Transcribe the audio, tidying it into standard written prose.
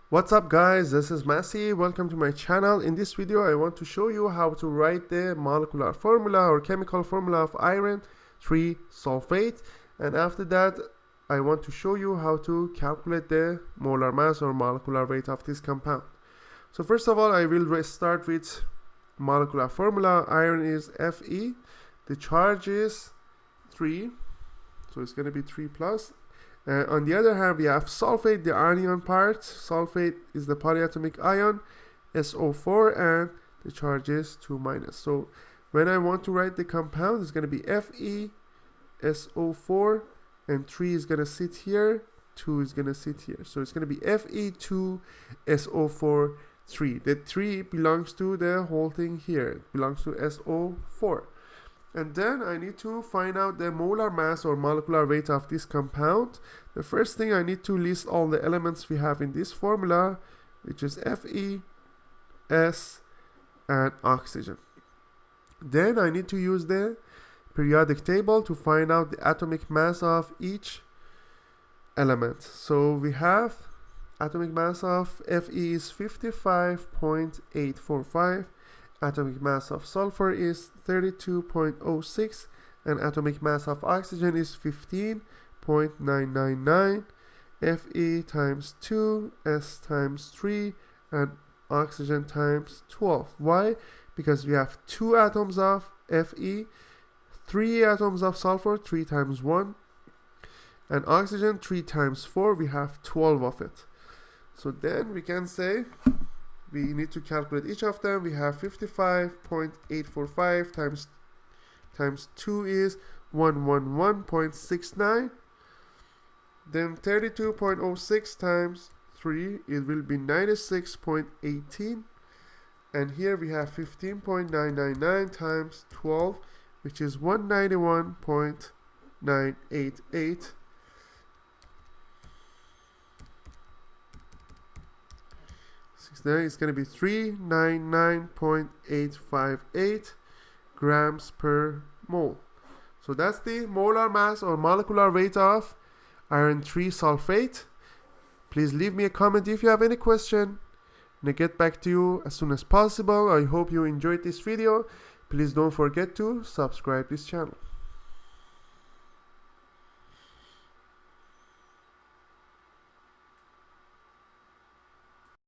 What's up guys, this is Massey. Welcome to my channel. In this video I want to show you how to write the molecular formula or chemical formula of iron 3 sulfate, and after that I want to show you how to calculate the molar mass or molecular weight of this compound. So first of all, I will start with molecular formula. Iron is Fe, the charge is 3, so it's going to be 3 plus. On the other hand, we have sulfate, the anion part. Sulfate is the polyatomic ion, SO4, and the charge is 2 minus. So when I want to write the compound, it's going to be Fe, SO4, and 3 is going to sit here, 2 is going to sit here. So it's going to be Fe2, SO4, 3. The 3 belongs to the whole thing here. It belongs to SO4. And then I need to find out the molar mass or molecular weight of this compound. The first thing, I need to list all the elements we have in this formula, which is Fe, S, and oxygen. Then I need to use the periodic table to find out the atomic mass of each element. So we have atomic mass of Fe is 55.845. Atomic mass of sulfur is 32.06, and atomic mass of oxygen is 15.999. Fe times 2, S times 3, and oxygen times 12. Why? Because we have 2 atoms of Fe, 3 atoms of sulfur, 3 times 1, and oxygen 3 times 4, we have 12 of it. So then we can say we need to calculate each of them. We have 55.845 times 2 is 111.69. Then 32.06 times 3, it will be 96.18. And here we have 15.999 times 12, which is 191.988. Then it's going to be 399.858 grams per mole. So that's the molar mass or molecular weight of iron 3 sulfate. Please leave me a comment if you have any question, and I'll get back to you as soon as possible. I hope you enjoyed this video. Please don't forget to subscribe this channel.